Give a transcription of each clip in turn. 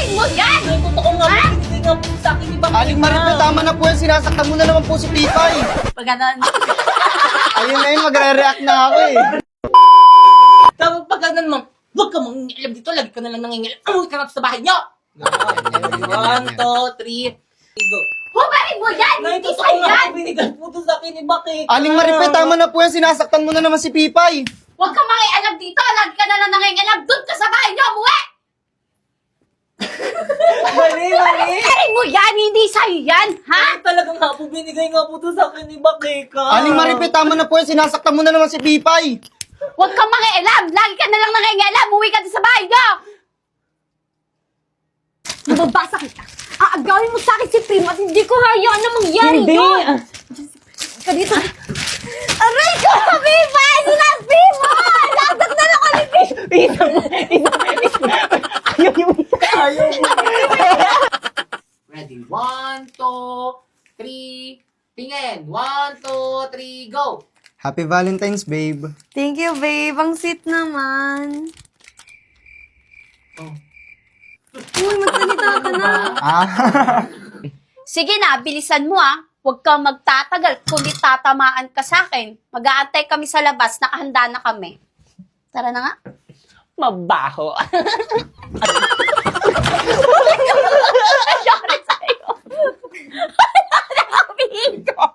Kukunin mo yan! Ay, totoo nga, binigay nga po sa akin, di ba? Aling Marife, tama na po yan. Sinasaktan mo na naman po si Pipay. Pag ganon. Ayun na yun, magre-react na ako eh. Tapos pag ganun, ma'am, huwag ka mangingialam dito, lagi ka na lang nangingialam. Umuwi ka na sa bahay niyo! 1, 2, 3, go. Kukunin mo yan! Nay, Hindi totoo sa'yo nga, yan! binigay po to sa akin, di ba? Aling Marife, tama na po yan. Sinasaktan mo na naman si Pipay. Huwag kang makialam dito! Lagi ka na lang nangingialam! Doon ka sa bahay niyo! Umuwi! Mali. Kukunin mo yan! Hindi sa'yo yan! Ha? Ay, talagang nga po, binigay nga po to sa akin, di ba, Keka? Aling Marife, tama na po yan. Sinasaktan mo na naman si Pipay. Huwag kang makialam! Lagi ka na lang nangingialam! Umuwi ka doon sa bahay niyo! Mababasa kita! Aagawin mo sa akin si Primo at hindi ko hayaan na mangyari Hindi. yun! Ka dito! Aray ko! Viva! Sinabi mo! Lagot na lang ulit! Ayaw mo. Ready? 1, 2, 3. Tingin. 1, 2, 3, go! Happy Valentine's, babe. Thank you, babe. Ang sweet naman. Oh. Uy, magsalita ka na. Sige na, bilisan mo ah. Huwag kang magtatagal kundi tatamaan ka sa akin. Mag-aantay kami sa labas, nakahanda na kami. Tara na nga. Mabaho. Sorry sa'yo. Wala na kami ko.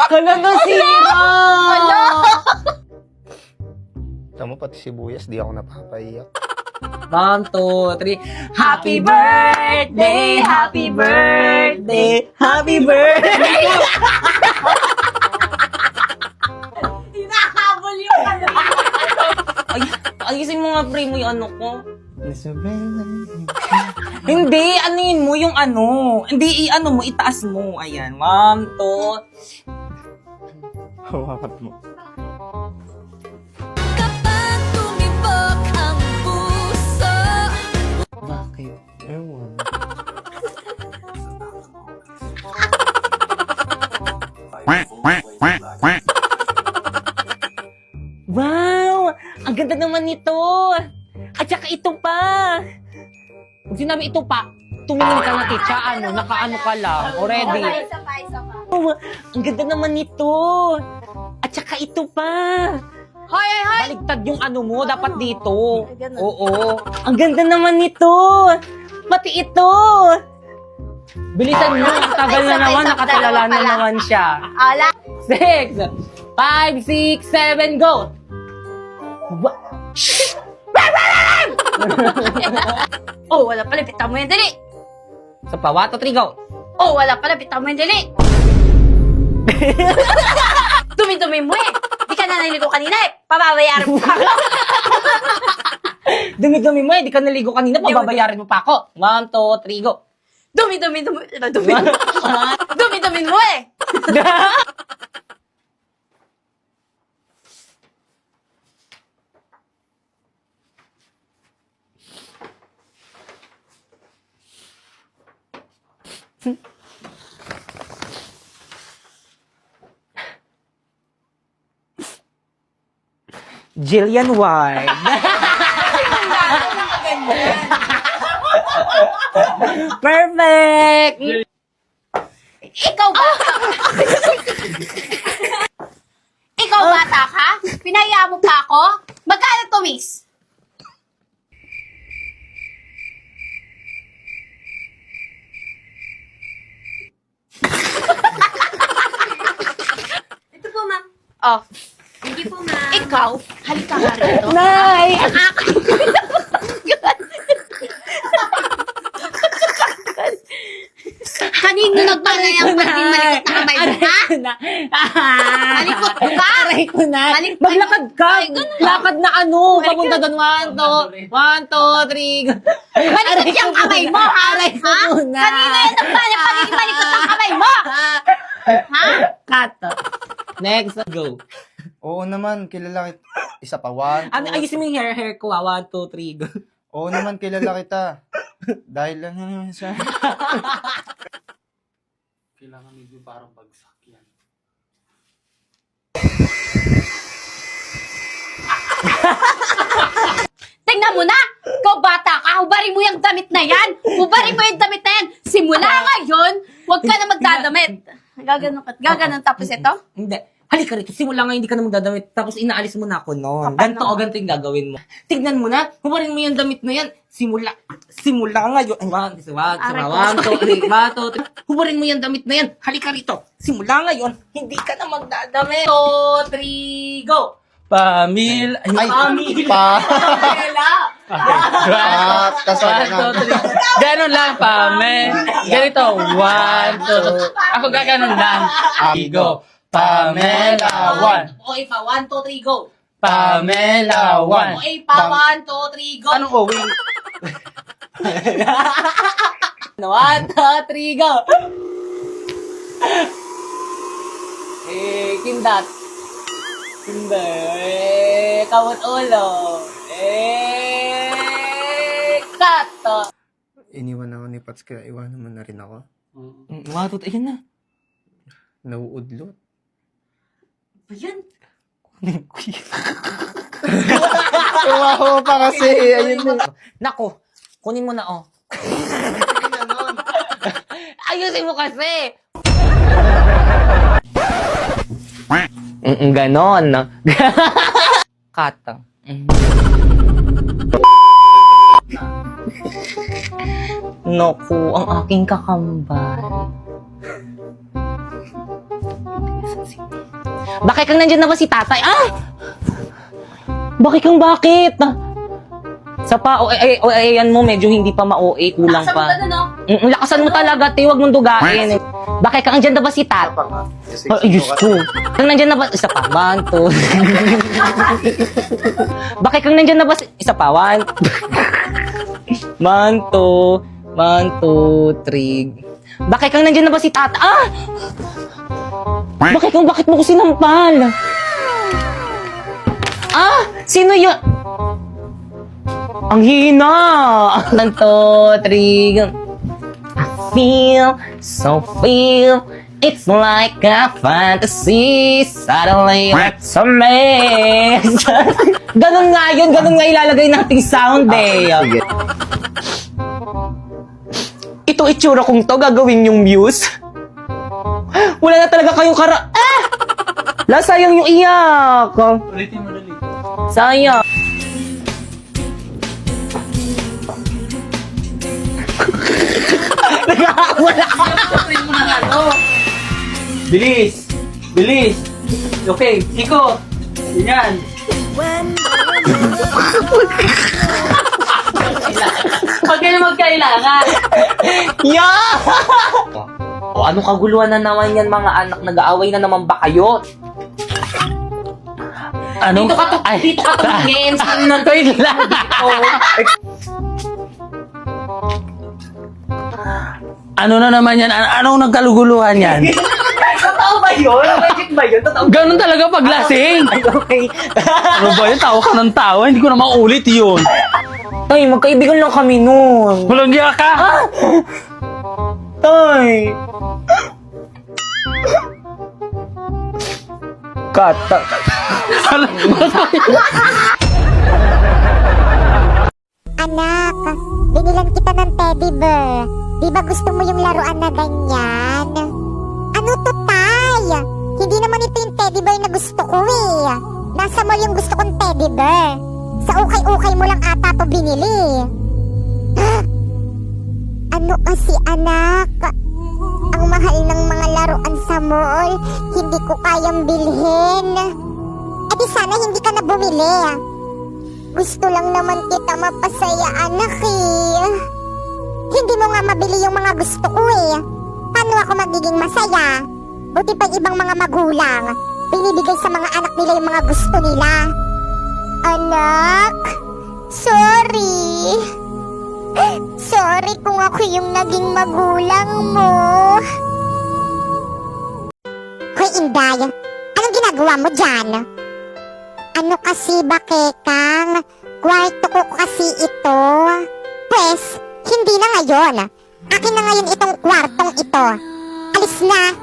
Kala na sira! Tama, pati sibuyas, di ako napapaiyak. 1, 2, 3. Happy birthday! Happy birthday! Happy birthday! Hinahabol yung ano. Ay, ayusin mo nga, pre, mo yung ano ko. Hindi, anuin mo yung ano. Hindi, ano mo, itaas mo. Ayan, 1, 2. Hawakan mo. Kapag tumibok ang puso. Bakit? Ewan. Wow! Ang ganda naman nito! At saka ito pa! Pag sinabi ito pa, tumingin ka na, titsa, ano, nakaano ka lang, already. Isa pa. Oh, ang ganda naman nito! At saka ito pa! Hoy! Baligtad yung ano mo, dapat dito. Ay, ganun. Oo. Ang ganda naman nito! Pati ito! Bilisan mo, ang tagal na Ay, naman, sabay, nakatulala dalawa na pala. naman siya. Ala. 6, 5, 6, 7, go! Oh, wala pala. Bitawan mo yan, dali. Sa pa, 1, 2, 3, go! Oh, wala pala. Bitawan mo yan, dali. Dumi-dumi mo eh. Di ka na naligo kanina eh. Pababayaran mo pa ako. Dumi-dumi mo eh, di ka naligo kanina, pababayarin mo pa ako. 1, 2, 3, go! Dumi-dumi mo eh. Jillian Ward. Perfect! Ikaw ba? Ikaw bata ka? Pinaya mo pa ako? Magkano to, miss? Ito po, ma'am. Oh, Thank you po, ma'am. ikaw, halika nga rito. Nay! Kanino nagpanayang pag di malikot na kamay mo, ha? Malikot ka ba? Aray ko na. Malikot- Maglakad ka. Ay, ganun. Lakad na ano. Papunta doon. 1, 2, 3. Malikot yung kamay mo, ha? Aray ko Ha? muna. Kanino yan nagpanayang pagiging malikot ang kamay mo? Ha? Cut. Next, go. Oo naman, kilala kita. Isa pa, one. Ano, ayusin mo yung hair ko. 1, 2, 3, go. Oo naman, kilala kita. Dahil lang naman sa... Kailangan medyo parang bagsak yan. Tingnan mo na! Ikaw bata ka, hubarin mo yung damit na yan! Hubarin mo yung damit na yan! Simula ngayon, huwag ka na magdadamit. Gaganon tapos ito? Hindi. Halika rito, simula nga hindi ka na magdadamit, tapos inaalis mo na ako noon. Ganto o ganito yung gagawin mo. Tignan mo na, hubarin mo yung damit na yan. Simula ngayon. Ay, one, two, three. Hubarin mo yung damit na yan. Halika rito. Simula ngayon, hindi ka na magdadamit. 2, 3, go! Pamil. Ay, Pamil. Wala! Kasama na. Ganon lang, Pamel. Ganito. 1, 2, 3. Ako gaganon lang. Go. Pamela 1. Okay pa, 1, 2, 3, go! Pamela 1. Okay pa, 1, 2, 3, go! Anong okay? 1, 2, 3, go! Kindat. Kamot ulo. Kato. Iniwan ako ni Pats kaya iwanan mo na rin ako. Watot, ayun na. Nauudlot. Ayan. Tumaho pa kasi. Ayun na. Nako, kunin mo na, oh. Ayusin mo kasi. Ganon. Kata. Naku, ang aking kakambal. Bakit kang nandyan na ba si tatay? Ah! Bakit? Sa pa, ayan mo, medyo hindi pa ma-OA, kulang pa. Lakasan mo talaga, huwag mong dugain. Bakit kang nandyan na ba si tatay? Ay, Diyos ko. Kang nandyan na ba? Isa pa, 1, 2. Bakit kang nandyan na ba si... Isa pa, 1. 1, 2. 1, 2, 3. Bakit kang nandyan na ba si tata? Ah! Bakit mo ko sinampal? Ah! Sino yun? Ang hina! 1, 2, 3. I feel, it's like a fantasy. Suddenly, it's a mess. Ganun nga ilalagay nating sound eh. Sige. Ito itsura kong to, gagawin yung muse. Wala na talaga kayong sayang yung iyak. Ulitin mo dali. Sayang. Wala ka. Ulitin mo na ano. Bilis. Okay, ikot. Ganyan. Pag kayo magkailangan. Yeah! O ano kaguluhan na naman yan mga anak? Nag-aaway na naman ba kayo? Ano? Dito ka tumingin. Wait lang. Ano na naman yan? Anong nagkaluguluhan yan? Totoo ba yun? Magic ba yun? Totoo. Ganun talaga paglasing. Ay, okay. Ano ba yun? Tawa ka ng tawa. Hindi ko na maulit yun. Tay, magkaibigan lang kami noon. Walang giya ka. Tay. Kata. Anak, binilan kita ng teddy bear. Di ba gusto mo yung laruan na ganyan? Ano to, Tay? Hindi naman ito yung teddy bear na gusto ko eh. Nasa mall yung gusto kong teddy bear. Sa ukay-ukay mo lang ata to binili. Ano kasi, anak? Ang mahal ng mga laruan sa mall, hindi ko kayang bilhin. E di sana hindi ka na bumili. Gusto lang naman kita mapasaya, anak eh. Hindi mo nga mabili yung mga gusto ko eh. Paano ako magiging masaya? Buti pa ibang mga magulang, binibigay sa mga anak nila yung mga gusto nila. Anak, sorry. Sorry kung ako yung naging magulang mo. Hoy, Inday, anong ginagawa mo dyan? Ano kasi ba, Kekang? Kwarto ko kasi ito. Pwes, hindi na ngayon. Akin na ngayon itong kwartong ito. Alis na.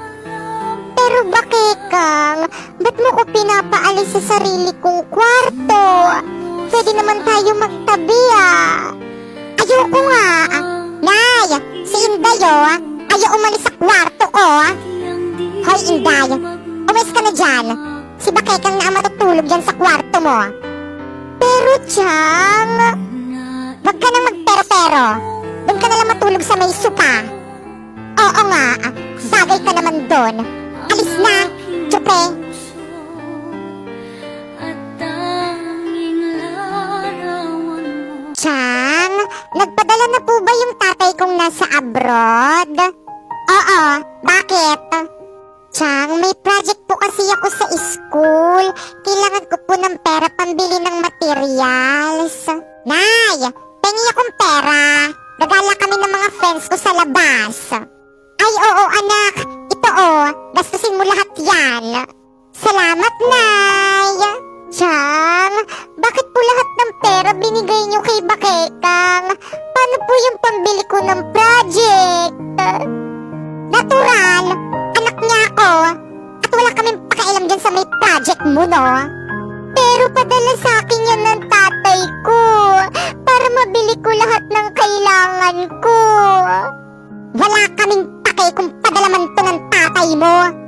Pero ba, Kekang? Ba't mo ko pinapaalis sa sarili kong kwarto? pwede naman tayo magtabi Ayoko nga. Nay, si Inday ayaw umalis sa kwarto ko Hoy Inday, umalis ka na dyan. Si Bakekang na ang matutulog dyan sa kwarto mo. Pero Chang, wag ka nang magpero-pero. Doon ka nalang matulog sa may sopa. Oo nga, bagay ka naman doon. Alis na, Chupe. Chang, nagpadala na po ba yung tatay kong nasa abroad? Oo, bakit? Chang, may project po kasi ako sa school. Kailangan ko po ng pera pambili ng materials. Nay, pengi akong pera. Gagala kami ng mga friends ko sa labas. Ay, oo anak. Ito gastusin mo lahat yan. Salamat, Nay. Chang, bakit po lahat ng pera binigay niyo kay Bakekang? Paano po yung pambili ko ng project? Natural, anak niya ako. At wala kaming pakialam dyan sa may project mo, no? Pero padala sa akin yan ng tatay ko para mabili ko lahat ng kailangan ko. Wala kaming pake kung padala man to ng tatay mo.